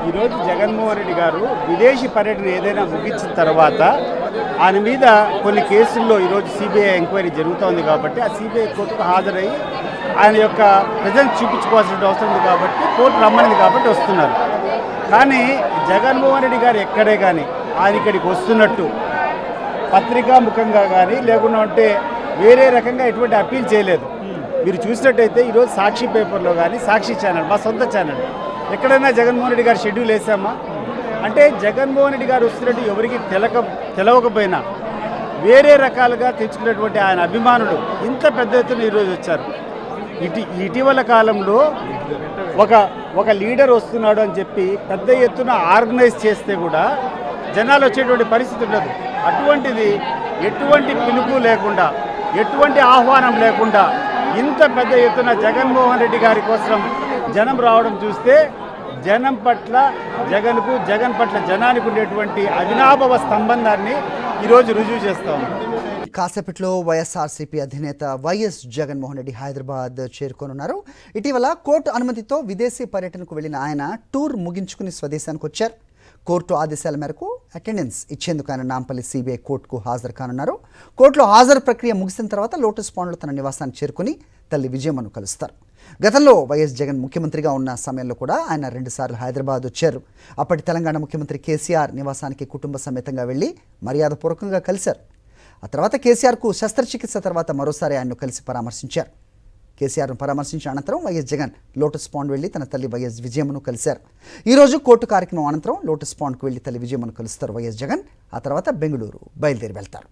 ఈరోజు జగన్మోహన్ రెడ్డి గారు విదేశీ పర్యటన ఏదైనా ముగించిన తర్వాత ఆయన మీద కొన్ని కేసుల్లో ఈరోజు సిబిఐ ఎంక్వైరీ జరుగుతోంది కాబట్టి ఆ సిబిఐ కోర్టుకు హాజరై ఆయన యొక్క ప్రజెన్స్ చూపించుకోవాల్సిన అవసరం ఉంది కాబట్టి కోర్టు రమ్మనింది కాబట్టి వస్తున్నారు. కానీ జగన్మోహన్ రెడ్డి గారు ఎక్కడే కానీ ఆయన ఇక్కడికి వస్తున్నట్టు పత్రికా ముఖంగా కానీ లేకుండా ఉంటే వేరే రకంగా ఎటువంటి అప్పీల్ చేయలేదు. మీరు చూసినట్టయితే ఈరోజు సాక్షి పేపర్లో కానీ సాక్షి ఛానల్ మా సొంత ఛానల్ ఎక్కడైనా జగన్మోహన్ రెడ్డి గారు షెడ్యూల్ వేసామా అంటే జగన్మోహన్ రెడ్డి గారు వస్తున్నట్టు ఎవరికి తెలవకపోయినా వేరే రకాలుగా తెచ్చుకున్నటువంటి ఆయన అభిమానులు ఇంత పెద్ద ఎత్తున ఈరోజు వచ్చారు. ఇటీవల కాలంలో ఒక లీడర్ వస్తున్నాడు అని చెప్పి పెద్ద ఎత్తున ఆర్గనైజ్ చేస్తే కూడా జనాలు వచ్చేటువంటి పరిస్థితి ఉండదు. అటువంటిది ఎటువంటి పిలుపు లేకుండా ఎటువంటి ఆహ్వానం లేకుండా ఇంత పెద్ద ఎత్తున జగన్మోహన్ రెడ్డి గారి కోసం జనం రావడం చూస్తే జనం పట్ల జగన్ పట్ల జనానికి ఉండేటువంటి అవినాభావ సంబంధాన్ని ఈరోజు రుజువు చేస్తాం. కాసేపట్లో వైఎస్ఆర్సీపీ అధినేత వైఎస్ జగన్మోహన్ రెడ్డి హైదరాబాద్ చేరుకోనున్నారు. ఇటీవల కోర్టు అనుమతితో విదేశీ పర్యటనకు వెళ్లిన ఆయన టూర్ ముగించుకుని స్వదేశానికి వచ్చారు. కోర్టు ఆదేశాల మేరకు అటెండెన్స్ ఇచ్చేందుకు ఆయన నాంపల్లి సిబిఐ కోర్టుకు హాజరు కానున్నారు. కోర్టులో హాజరు ప్రక్రియ ముగిసిన తర్వాత లోటస్ పాండ్లో తన నివాసానికి చేరుకుని తల్లి విజయమ్మను కలుస్తారు. గతంలో వైఎస్ జగన్ ముఖ్యమంత్రిగా ఉన్న సమయంలో కూడా ఆయన 2 సార్లు హైదరాబాద్ వచ్చారు. అప్పటి తెలంగాణ ముఖ్యమంత్రి కేసీఆర్ నివాసానికి కుటుంబ సమేతంగా వెళ్లి మర్యాదపూర్వకంగా కలిశారు. ఆ తర్వాత కేసీఆర్కు శస్త్రచికిత్స తర్వాత మరోసారి ఆయన్ను కలిసి పరామర్శించారు. కేసీఆర్ను పరామర్శించిన అనంతరం వైఎస్ జగన్ లోటస్ పాండ్ వెళ్లి తన తల్లి వైఎస్ విజయమ్మను కలిశారు. ఈరోజు కోర్టు కార్యక్రమం అనంతరం లోటస్ పాండ్కు వెళ్లి తల్లి విజయమ్మను కలుస్తారు వైఎస్ జగన్. ఆ తర్వాత బెంగళూరు బయలుదేరి వెళ్తారు.